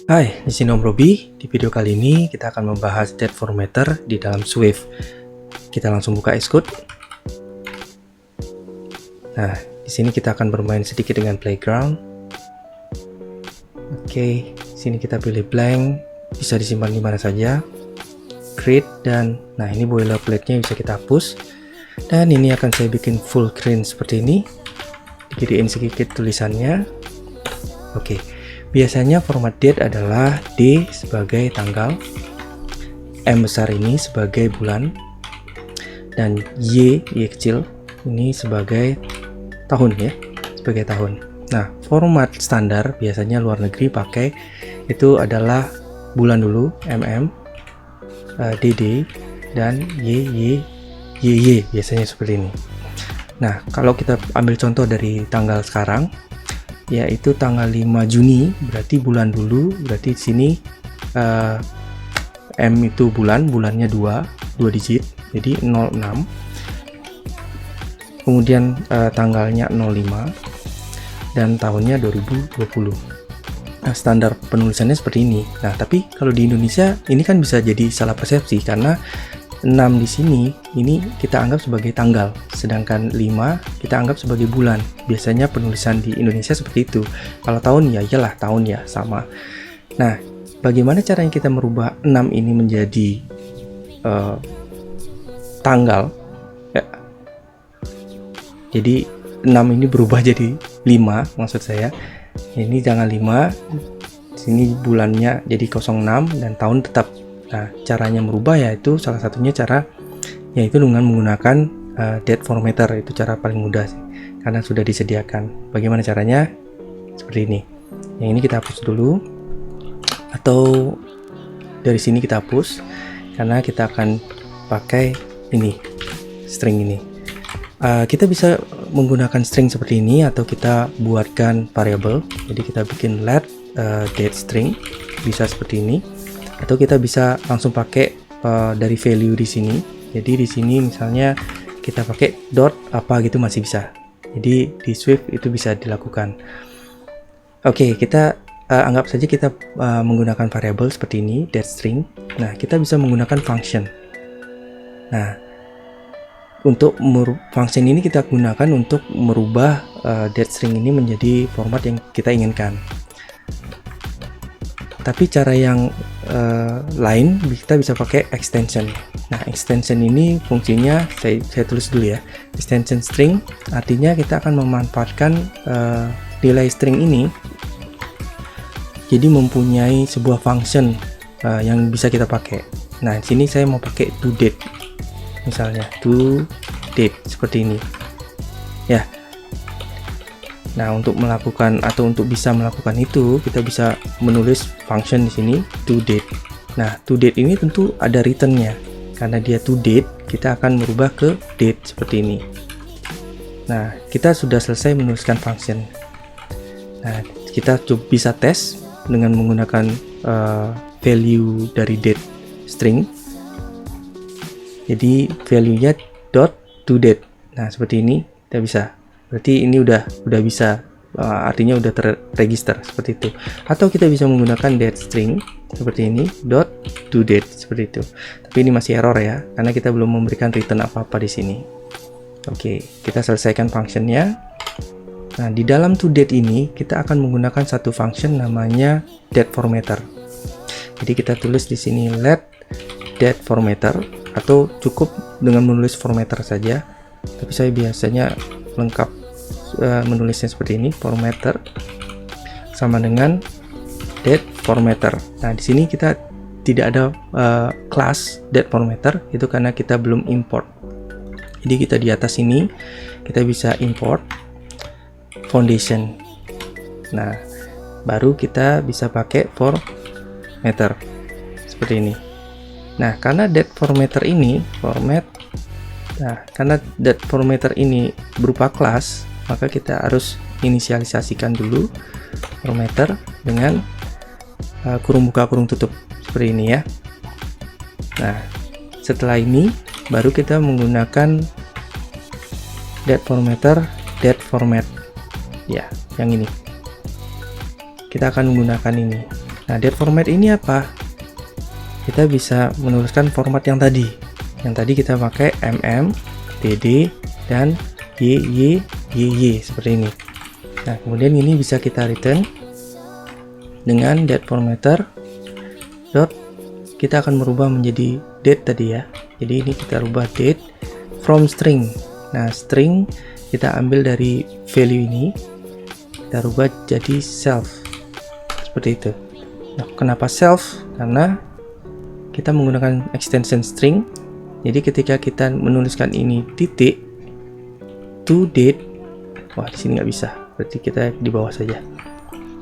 Hai, di sini Om Robi. Di video kali ini kita akan membahas date formatter di dalam Swift. Kita langsung buka Xcode. Nah, di sini kita akan bermain sedikit dengan playground. Oke, di sini kita pilih blank, bisa disimpan di mana saja. Create dan nah ini boilerplate-nya bisa kita hapus. Dan ini akan saya bikin full screen seperti ini. Digedein sedikit tulisannya. Oke. Biasanya format date adalah D sebagai tanggal, M besar ini sebagai bulan, dan Y kecil ini sebagai tahun ya, sebagai tahun. Nah, format standar biasanya luar negeri pakai itu adalah bulan dulu, MM, DD, dan YY biasanya seperti ini. Nah, kalau kita ambil contoh dari tanggal sekarang, yaitu tanggal 5 Juni, berarti bulan dulu, berarti di sini M itu bulannya 2 digit, jadi 06. Kemudian tanggalnya 05 dan tahunnya 2020. Nah, standar penulisannya seperti ini. Nah, tapi kalau di Indonesia ini kan bisa jadi salah persepsi karena 6 di sini ini kita anggap sebagai tanggal, sedangkan 5 kita anggap sebagai bulan. Biasanya penulisan di Indonesia seperti itu. Kalau tahun ya iyalah tahun ya sama. Nah, bagaimana caranya kita merubah 6 ini menjadi tanggal? Ya. Jadi 6 ini berubah jadi 5 maksud saya. Ini jangan 5. Sini bulannya jadi 06 dan tahun tetap. Nah, caranya merubah yaitu salah satunya yaitu dengan menggunakan date formatter. Itu cara paling mudah sih, karena sudah disediakan. Bagaimana caranya? Seperti ini. Yang ini kita hapus dulu, atau dari sini kita hapus karena kita akan pakai ini string ini. Kita bisa menggunakan string seperti ini atau kita buatkan variable. Jadi kita bikin let date string, bisa seperti ini. Atau kita bisa langsung pakai dari value di sini. Jadi di sini misalnya kita pakai dot apa gitu masih bisa. Jadi di Swift itu bisa dilakukan. Oke, kita anggap saja kita menggunakan variable seperti ini, date string. Nah, kita bisa menggunakan function. Nah, untuk function ini kita gunakan untuk merubah date string ini menjadi format yang kita inginkan. Tapi cara yang lain kita bisa pakai extension. Nah, extension ini fungsinya saya tulis dulu ya. Extension string artinya kita akan memanfaatkan nilai string ini jadi mempunyai sebuah function yang bisa kita pakai. Nah, di sini saya mau pakai toDate. Misalnya toDate seperti ini. Ya. Nah, untuk melakukan atau untuk bisa melakukan itu, kita bisa menulis function di sini toDate. Nah, toDate ini tentu ada returnnya. Karena dia toDate, kita akan merubah ke date seperti ini. Nah, kita sudah selesai menuliskan function. Nah, kita bisa tes dengan menggunakan value dari date string. Jadi value-nya dot toDate. Nah, seperti ini kita bisa. Berarti ini udah bisa, artinya udah terregister seperti itu. Atau kita bisa menggunakan date string seperti ini dot toDate seperti itu. Tapi ini masih error ya, karena kita belum memberikan return apa-apa di sini. Oke, kita selesaikan functionnya. Nah, di dalam toDate ini kita akan menggunakan satu function namanya date formatter. Jadi kita tulis di sini let date formatter, atau cukup dengan menulis formatter saja. Tapi saya biasanya lengkap menulisnya seperti ini, formatter sama dengan date formatter. Nah, di sini kita tidak ada kelas date formatter, itu karena kita belum import. Jadi kita di atas ini kita bisa import foundation. Nah, baru kita bisa pakai formatter seperti ini. Nah, karena date formatter ini karena date formatter ini berupa kelas, maka kita harus inisialisasikan dulu formatter dengan kurung buka kurung tutup seperti ini ya. Nah, setelah ini baru kita menggunakan date formatter date format ya, yang ini kita akan menggunakan ini. Nah, date format ini apa? Kita bisa menuliskan format yang tadi. Yang tadi kita pakai DD dan YY seperti ini. Nah, kemudian ini bisa kita return dengan date formatter dot, kita akan merubah menjadi date tadi ya. Jadi ini kita rubah date from string. Nah, string kita ambil dari value ini, kita rubah jadi self seperti itu. Nah, kenapa self? Karena kita menggunakan extension string. Jadi ketika kita menuliskan ini titik to date, wah di sini nggak bisa, berarti kita di bawah saja.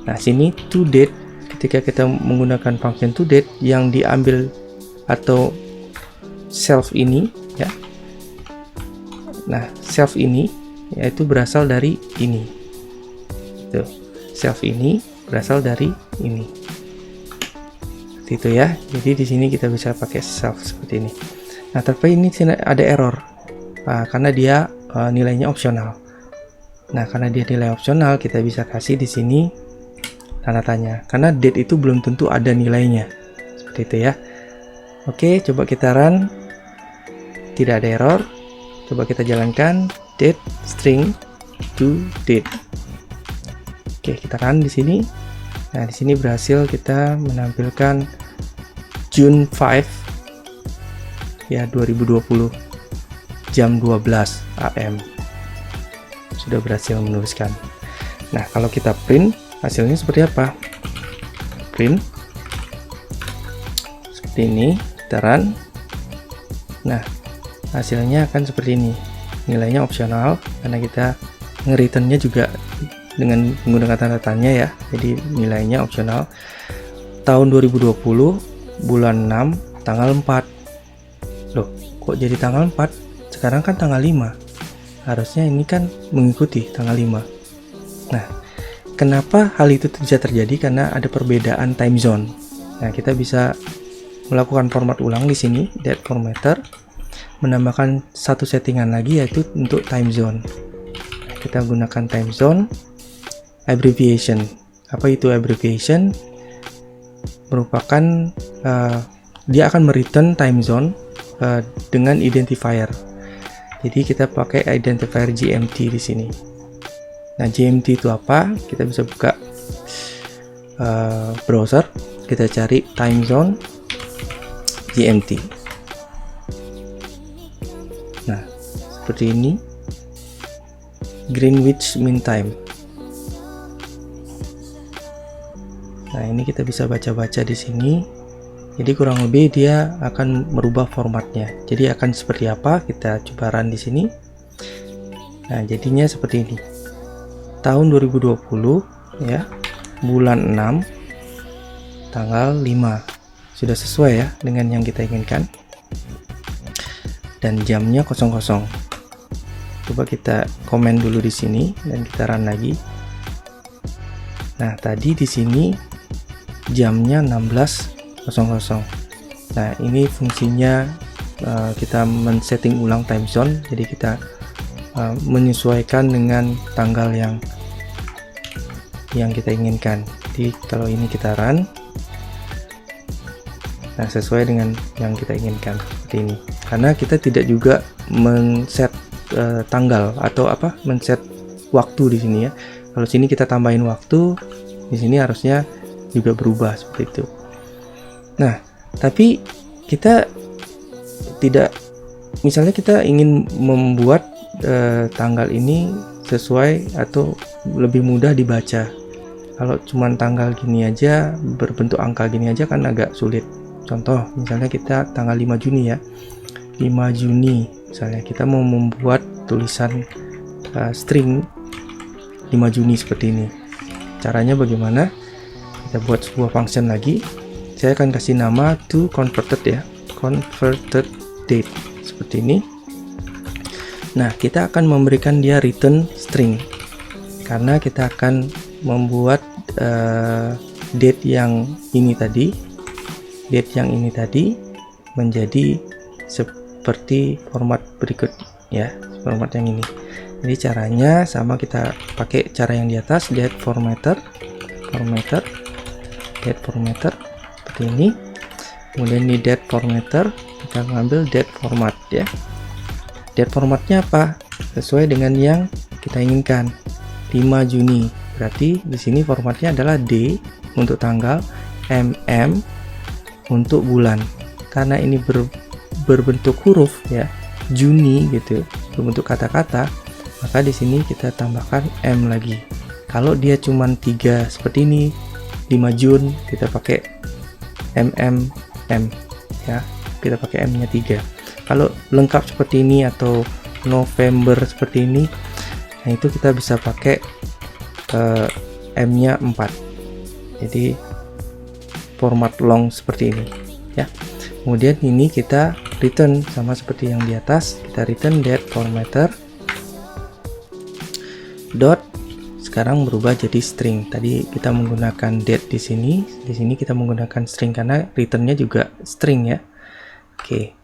Nah, sini to date, ketika kita menggunakan function to date, yang diambil atau self ini ya. Nah, self ini yaitu berasal dari ini. Tuh, self ini berasal dari ini. Itu ya. Jadi di sini kita bisa pakai self seperti ini. Nah, tapi ini ada error karena dia nilainya opsional. Nah, karena dia nilai opsional, kita bisa kasih di sini tanda tanya. Karena date itu belum tentu ada nilainya. Seperti itu ya. Oke, coba kita run. Tidak ada error. Coba kita jalankan date string to date. Oke, kita run di sini. Nah, di sini berhasil kita menampilkan June 5 ya 2020 jam 12 AM. Sudah berhasil menuliskan. Nah, kalau kita print, hasilnya seperti apa? Print seperti ini, kita run. Nah, hasilnya akan seperti ini. Nilainya opsional karena kita nge-returnnya juga dengan menggunakan tanda tanya ya. Jadi nilainya opsional. Tahun 2020 bulan 6 tanggal 4. Loh, kok jadi tanggal 4? Sekarang kan tanggal 5. Harusnya ini kan mengikuti tanggal 5. Nah, kenapa hal itu bisa terjadi? Karena ada perbedaan time zone. Nah, kita bisa melakukan format ulang di sini, date formatter, menambahkan satu settingan lagi yaitu untuk time zone. Kita gunakan time zone abbreviation. Apa itu abbreviation? Merupakan dia akan mereturn time zone dengan identifier. Jadi kita pakai identifier GMT di sini. Nah, GMT itu apa? Kita bisa buka browser, kita cari time zone GMT. Nah, seperti ini. Greenwich Mean Time. Nah, ini kita bisa baca-baca di sini. Jadi kurang lebih dia akan merubah formatnya. Jadi akan seperti apa? Kita coba run di sini. Nah, jadinya seperti ini. Tahun 2020 ya, bulan 6 tanggal 5. Sudah sesuai ya dengan yang kita inginkan. Dan jamnya 00. Coba kita komen dulu di sini dan kita run lagi. Nah, tadi di sini jamnya 16.00. Nah, ini fungsinya kita men-setting ulang time zone. Jadi kita menyesuaikan dengan tanggal yang kita inginkan. Jadi kalau ini kita run, nah sesuai dengan yang kita inginkan seperti ini. Karena kita tidak juga men-set tanggal atau men-set waktu di sini ya. Kalau sini kita tambahin waktu, di sini harusnya juga berubah seperti itu. Nah, tapi kita tidak, misalnya kita ingin membuat tanggal ini sesuai atau lebih mudah dibaca. Kalau cuma tanggal gini aja, berbentuk angka gini aja kan agak sulit. Contoh, misalnya kita tanggal 5 Juni ya. 5 Juni, misalnya kita mau membuat tulisan string 5 Juni seperti ini. Caranya bagaimana? Kita buat sebuah function lagi. Saya akan kasih nama to converted ya, converted date seperti ini. Nah, kita akan memberikan dia return string karena kita akan membuat date yang ini tadi, menjadi seperti format berikut ya, format yang ini. Jadi caranya sama, kita pakai cara yang di atas, date formatter. date formatter seperti ini. Kemudian di date formatter kita ngambil date format ya. Date formatnya apa? Sesuai dengan yang kita inginkan. 5 Juni. Berarti di sini formatnya adalah D untuk tanggal, MM untuk bulan. Karena ini berbentuk huruf ya, Juni gitu, berbentuk kata-kata, maka di sini kita tambahkan M lagi. Kalau dia cuma 3 seperti ini, 5 Jun, kita pakai MM M ya, kita pakai M-nya 3. Kalau lengkap seperti ini atau November seperti ini, nah itu kita bisa pakai M-nya 4. Jadi format long seperti ini ya. Kemudian ini kita return sama seperti yang di atas, kita return date formatter dot, sekarang berubah jadi string. Tadi kita menggunakan date di sini kita menggunakan string karena returnnya juga string ya. Oke.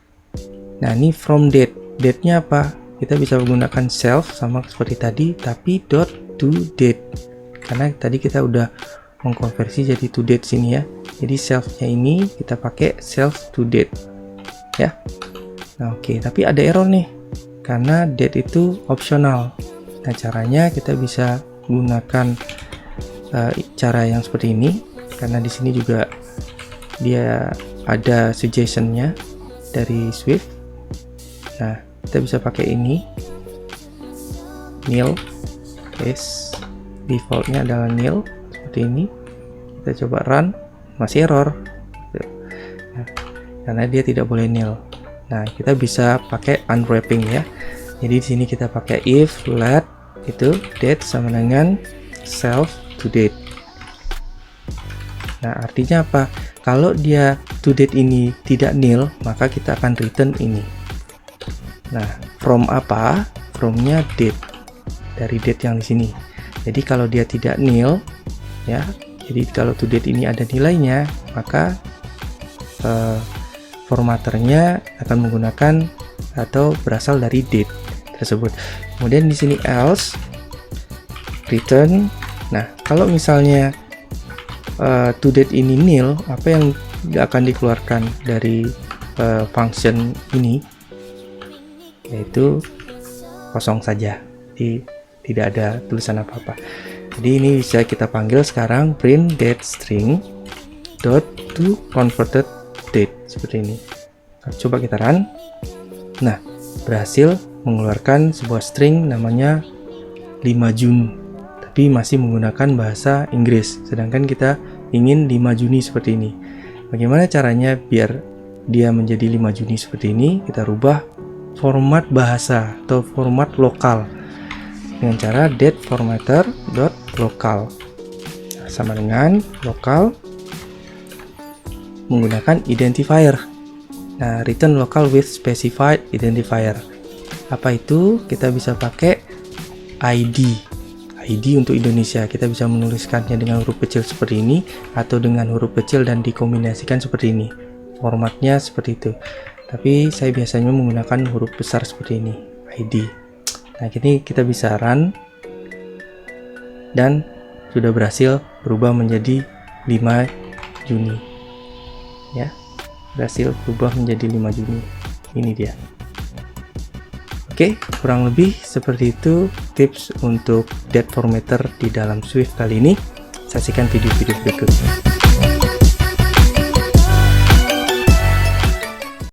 Nah, ini from date-nya apa? Kita bisa menggunakan self sama seperti tadi, tapi dot to date. Karena tadi kita udah mengkonversi jadi to date sini ya. Jadi self-nya ini kita pakai self to date. Ya. Nah, oke, tapi ada error nih. Karena date itu optional. Nah, caranya kita bisa gunakan cara yang seperti ini, karena di sini juga dia ada suggestion-nya dari Swift. Nah, kita bisa pakai ini nil, yes, defaultnya adalah nil seperti ini. Kita coba run, masih error nah, karena dia tidak boleh nil. Nah, kita bisa pakai unwrapping ya. Jadi di sini kita pakai if let itu date sama dengan self to date. Nah, artinya apa? Kalau dia to date ini tidak nil, maka kita akan return ini. Nah, from apa? From-nya date, dari date yang di sini. Jadi kalau dia tidak nil ya, jadi kalau to date ini ada nilainya, maka formatternya akan menggunakan atau berasal dari date tersebut. Kemudian di sini else return. Nah, kalau misalnya to date ini nil, apa yang akan dikeluarkan dari function ini? Yaitu kosong saja. Jadi tidak ada tulisan apa-apa. Jadi ini bisa kita panggil sekarang print date string dot to converted date seperti ini. Coba kita run. Nah, berhasil mengeluarkan sebuah string namanya 5 Juni, tapi masih menggunakan bahasa Inggris, sedangkan kita ingin 5 Juni seperti ini. Bagaimana caranya biar dia menjadi 5 Juni seperti ini? Kita rubah format bahasa atau format lokal dengan cara date formatter dot local, sama dengan lokal menggunakan identifier. Nah, return local with specified identifier. Apa itu? Kita bisa pakai ID untuk Indonesia. Kita bisa menuliskannya dengan huruf kecil seperti ini atau dengan huruf kecil dan dikombinasikan seperti ini. Formatnya seperti itu. Tapi saya biasanya menggunakan huruf besar seperti ini, ID. Nah, ini kita bisa run dan sudah berhasil berubah menjadi 5 Juni. Ya, berhasil berubah menjadi 5 Juni. Ini dia. Oke, kurang lebih seperti itu tips untuk date formatter di dalam Swift kali ini. Saksikan video-video berikut.